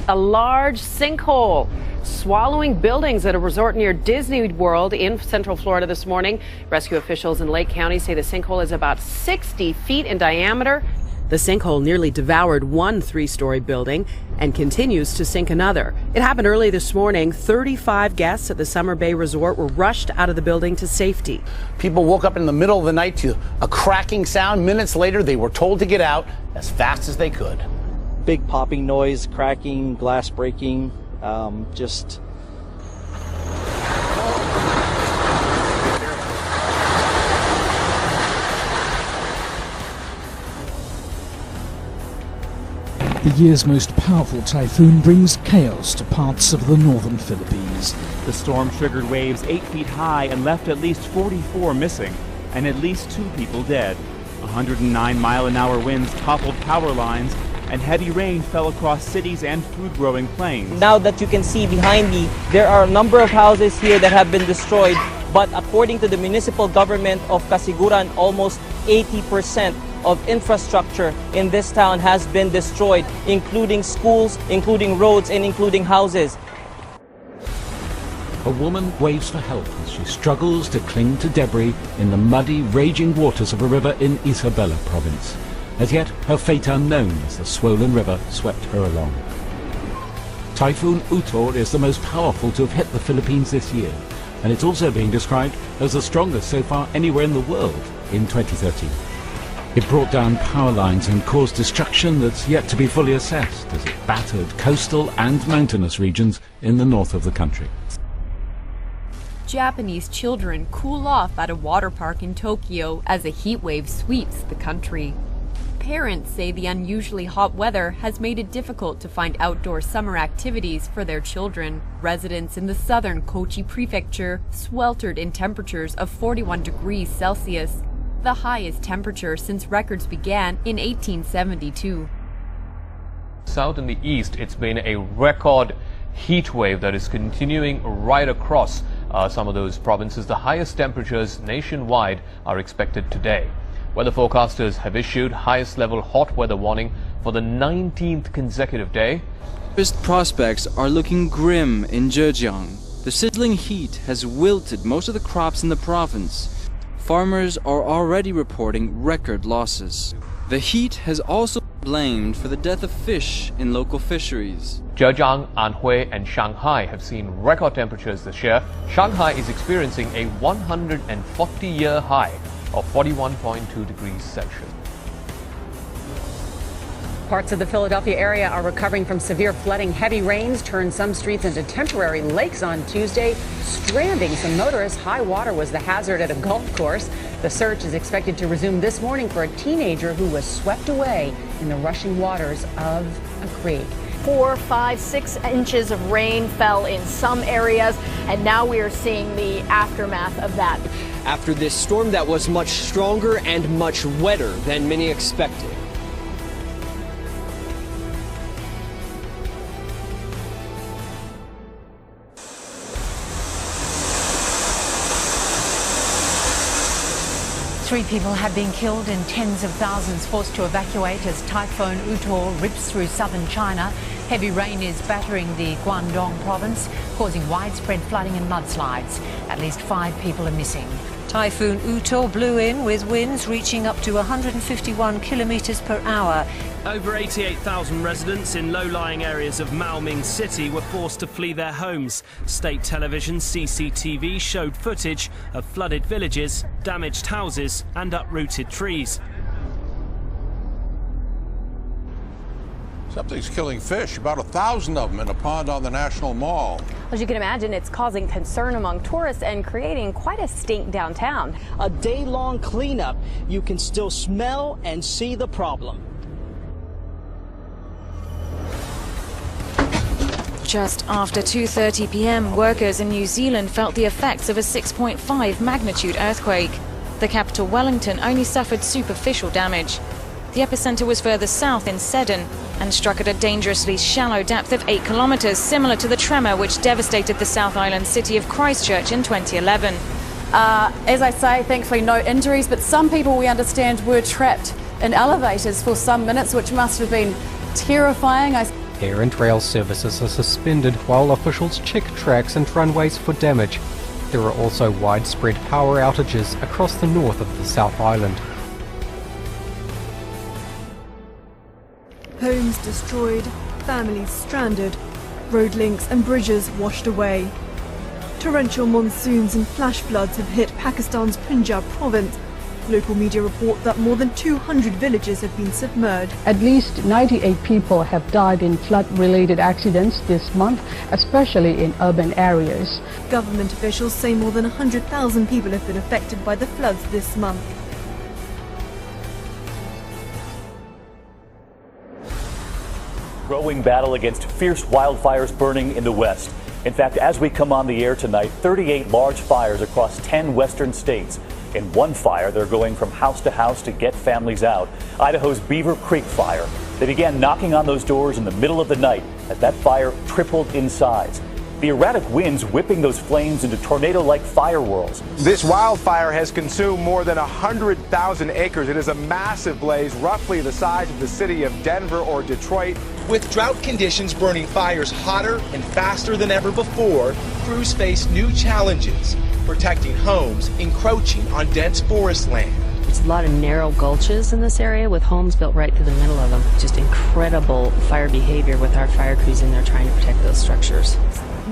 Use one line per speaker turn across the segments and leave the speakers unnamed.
A large sinkhole swallowing buildings at a resort near Disney World in Central Florida this morning. Rescue officials in Lake County say the sinkhole is about 60 feet in diameter. The sinkhole nearly devoured one three-story building and continues to sink another. It happened early this morning. 35 guests at the Summer Bay Resort were rushed out of the building to safety.
People woke up in the middle of the night to a cracking sound. Minutes later, they were told to get out as fast as they could.
Big popping noise, cracking, glass breaking, just...
The year's most powerful typhoon brings chaos to parts of the northern Philippines.
The storm triggered waves 8 feet high and left at least 44 missing, and at least 2 people dead. 109-mile-an-hour winds toppled power lines, and heavy rain fell across cities and food-growing plains.
Now that you can see behind me, there are a number of houses here that have been destroyed, but according to the municipal government of Casiguran, almost 80% of infrastructure in this town has been destroyed, including schools, including roads, and including houses.
A woman waves for help as she struggles to cling to debris in the muddy, raging waters of a river in Isabela province. As yet, her fate unknown as the swollen river swept her along. Typhoon Utor is the most powerful to have hit the Philippines this year, and it's also being described as the strongest so far anywhere in the world in 2013. It brought down power lines and caused destruction that's yet to be fully assessed as it battered coastal and mountainous regions in the north of the country.
Japanese children cool off at a water park in Tokyo as a heat wave sweeps the country. Parents say the unusually hot weather has made it difficult to find outdoor summer activities for their children. Residents in the southern Kochi prefecture sweltered in temperatures of 41 degrees Celsius, the highest temperature since records began in 1872.
South and the east, it's been a record heat wave that is continuing right across some of those provinces. The highest temperatures nationwide are expected today. Weather forecasters have issued highest level hot weather warning for the 19th consecutive day.
Harvest prospects are looking grim in Zhejiang. The sizzling heat has wilted most of the crops in the province. Farmers are already reporting record losses. The heat has also been blamed for the death of fish in local fisheries.
Zhejiang, Anhui and Shanghai have seen record temperatures this year. Shanghai is experiencing a 140-year high of 41.2 degrees Celsius.
Parts of the Philadelphia area are recovering from severe flooding. Heavy rains turned some streets into temporary lakes on Tuesday, stranding some motorists. High water was the hazard at a golf course. The search is expected to resume this morning for a teenager who was swept away in the rushing waters of a creek.
4, 5, 6 inches of rain fell in some areas, and now we are seeing the aftermath of that.
After this storm that was much stronger and much wetter than many expected.
Three people have been killed and tens of thousands forced to evacuate as Typhoon Utor rips through southern China. Heavy rain is battering the Guangdong province, causing widespread flooding and mudslides. At least 5 people are missing. Typhoon Utor blew in with winds reaching up to 151 kilometres per hour.
Over 88,000 residents in low-lying areas of Maoming City were forced to flee their homes. State television CCTV showed footage of flooded villages, damaged houses and uprooted trees.
Something's killing fish, about 1,000 of them in a pond on the National Mall.
As you can imagine, it's causing concern among tourists and creating quite a stink downtown.
A day-long cleanup, you can still smell and see the problem.
Just after 2:30 p.m, workers in New Zealand felt the effects of a 6.5 magnitude earthquake. The capital, Wellington, only suffered superficial damage. The epicenter was further south in Seddon and struck at a dangerously shallow depth of 8 kilometers, similar to the tremor which devastated the South Island city of Christchurch in 2011.
As I say, thankfully no injuries, but some people, we understand, were trapped in elevators for some minutes, which must have been terrifying.
Air and rail services are suspended while officials check tracks and runways for damage. There are also widespread power outages across the north of the South Island.
Homes destroyed, families stranded, road links and bridges washed away. Torrential monsoons and flash floods have hit Pakistan's Punjab province. Local media report that more than 200 villages have been submerged.
At least 98 people have died in flood-related accidents this month, especially in urban areas.
Government officials say more than 100,000 people have been affected by the floods this month.
Growing battle against fierce wildfires burning in the west. In fact, as we come on the air tonight, 38 large fires across 10 western states. In one fire, they're going from house to house to get families out. Idaho's Beaver Creek fire. They began knocking on those doors in the middle of the night as that fire tripled in size. The erratic winds whipping those flames into tornado-like fire whirls.
This wildfire has consumed more than 100,000 acres. It is a massive blaze, roughly the size of the city of Denver or Detroit.
With drought conditions burning fires hotter and faster than ever before, crews face new challenges, protecting homes encroaching on dense forest land.
There's a lot of narrow gulches in this area with homes built right through the middle of them. Just incredible fire behavior with our fire crews in there trying to protect those structures.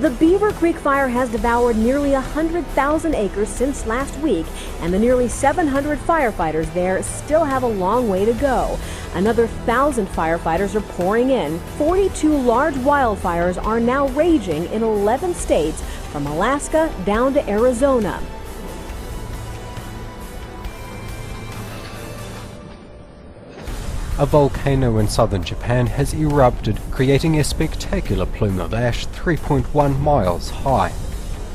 The Beaver Creek fire has devoured nearly 100,000 acres since last week, and the nearly 700 firefighters there still have a long way to go. Another 1,000 firefighters are pouring in. 42 large wildfires are now raging in 11 states, from Alaska down to Arizona.
A volcano in southern Japan has erupted, creating a spectacular plume of ash 3.1 miles high.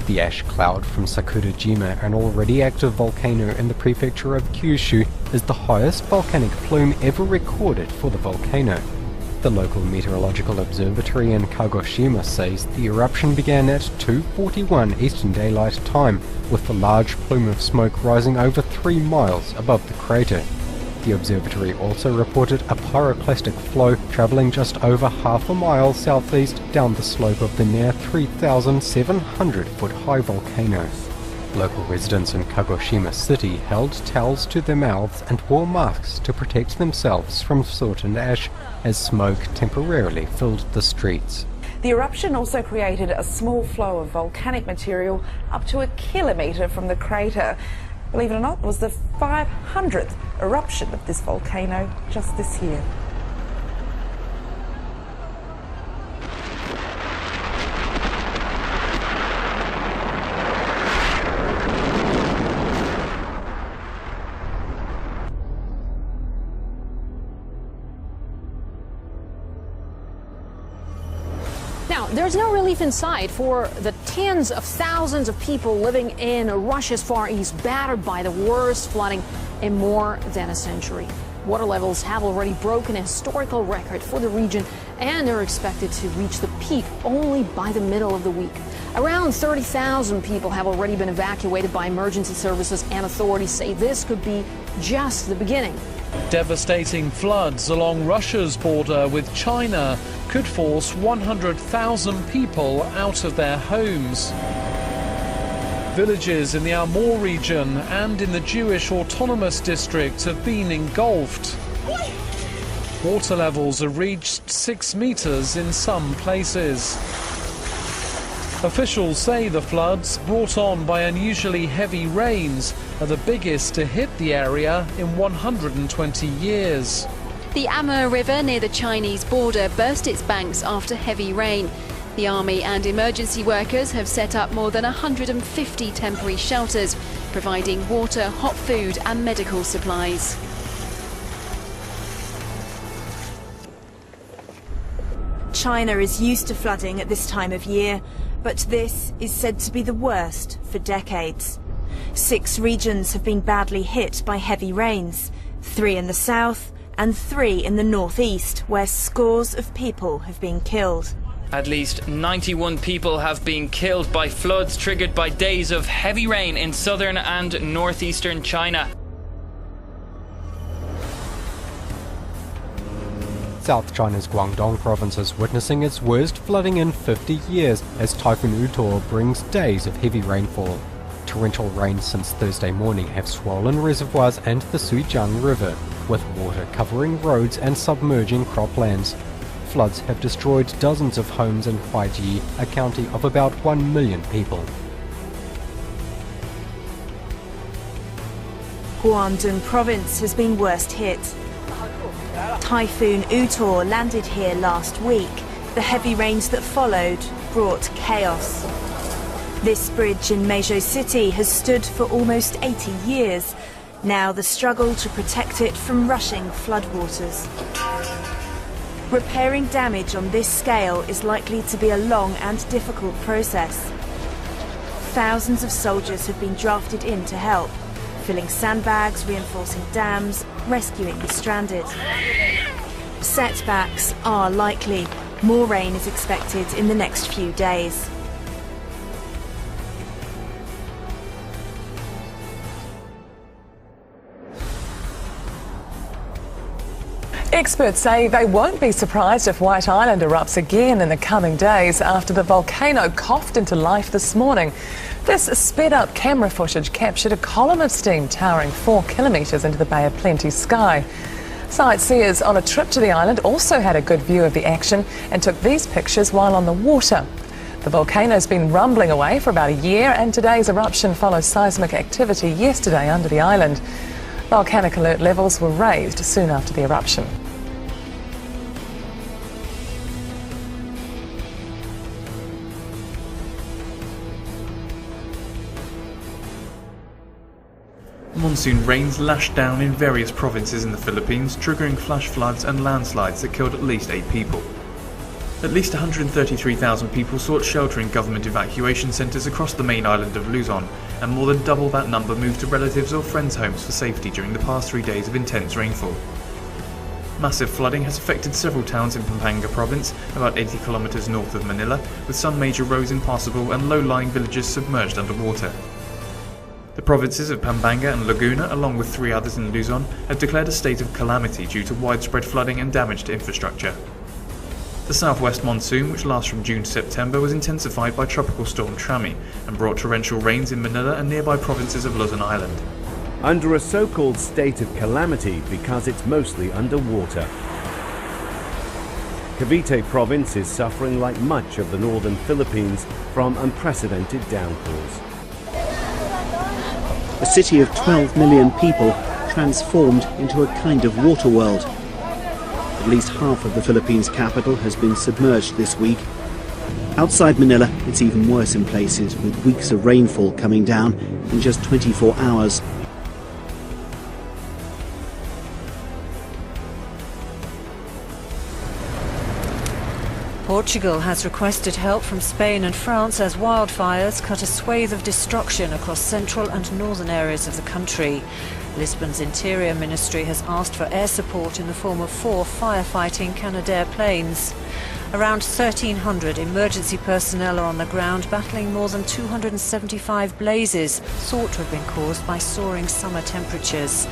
The ash cloud from Sakurajima, an already active volcano in the prefecture of Kyushu, is the highest volcanic plume ever recorded for the volcano. The local meteorological observatory in Kagoshima says the eruption began at 2:41 Eastern Daylight Time, with the large plume of smoke rising over 3 miles above the crater. The observatory also reported a pyroclastic flow travelling just over half a mile southeast down the slope of the near 3,700-foot high volcano. Local residents in Kagoshima City held towels to their mouths and wore masks to protect themselves from soot and ash as smoke temporarily filled the streets.
The eruption also created a small flow of volcanic material up to 1 kilometre from the crater. Believe it or not, it was the 500th eruption of this volcano just this year.
There's no relief in sight for the tens of thousands of people living in Russia's Far East, battered by the worst flooding in more than a century. Water levels have already broken a historical record for the region, and they're expected to reach the peak only by the middle of the week. Around 30,000 people have already been evacuated by emergency services, and authorities say this could be just the beginning.
Devastating floods along Russia's border with China could force 100,000 people out of their homes. Villages in the Amur region and in the Jewish Autonomous District have been engulfed. Water levels have reached 6 meters in some places. Officials say the floods, brought on by unusually heavy rains, are the biggest to hit the area in 120 years.
The Amur River near the Chinese border burst its banks after heavy rain. The army and emergency workers have set up more than 150 temporary shelters, providing water, hot food and medical supplies.
China is used to flooding at this time of year, but this is said to be the worst for decades. 6 regions have been badly hit by heavy rains, 3 in the south and 3 in the northeast, where scores of people have been killed.
At least 91 people have been killed by floods triggered by days of heavy rain in southern and northeastern China.
South China's Guangdong province is witnessing its worst flooding in 50 years as Typhoon Utor brings days of heavy rainfall. Torrential rains since Thursday morning have swollen reservoirs and the Suijiang River, with water covering roads and submerging croplands. Floods have destroyed dozens of homes in Huaiji, a county of about 1 million people.
Guangdong province has been worst hit. Typhoon Utor landed here last week. The heavy rains that followed brought chaos. This bridge in Meizhou City has stood for almost 80 years. Now the struggle to protect it from rushing floodwaters. Repairing damage on this scale is likely to be a long and difficult process. Thousands of soldiers have been drafted in to help, filling sandbags, reinforcing dams, rescuing the stranded. Setbacks are likely. More rain is expected in the next few days.
Experts say they won't be surprised if White Island erupts again in the coming days after the volcano coughed into life this morning. This sped-up camera footage captured a column of steam towering 4 kilometres into the Bay of Plenty sky. Sightseers on a trip to the island also had a good view of the action and took these pictures while on the water. The volcano's been rumbling away for about a year, and today's eruption follows seismic activity yesterday under the island. Volcanic alert levels were raised soon after the eruption.
Monsoon rains lashed down in various provinces in the Philippines, triggering flash floods and landslides that killed at least 8 people. At least 133,000 people sought shelter in government evacuation centres across the main island of Luzon, and more than double that number moved to relatives or friends' homes for safety during the past 3 days of intense rainfall. Massive flooding has affected several towns in Pampanga province, about 80 kilometres north of Manila, with some major roads impassable and low-lying villages submerged underwater. The provinces of Pampanga and Laguna, along with 3 others in Luzon, have declared a state of calamity due to widespread flooding and damage to infrastructure. The southwest monsoon, which lasts from June to September, was intensified by Tropical Storm Trami and brought torrential rains in Manila and nearby provinces of Luzon Island.
Under a so-called state of calamity because it's mostly underwater. Cavite province is suffering like much of the northern Philippines from unprecedented downpours.
A city of 12 million people transformed into a kind of water world. At least half of the Philippines' capital has been submerged this week. Outside Manila, it's even worse in places, with weeks of rainfall coming down in just 24 hours.
Portugal has requested help from Spain and France as wildfires cut a swathe of destruction across central and northern areas of the country. Lisbon's Interior Ministry has asked for air support in the form of 4 firefighting Canadair planes. Around 1,300 emergency personnel are on the ground battling more than 275 blazes, thought to have been caused by soaring summer temperatures.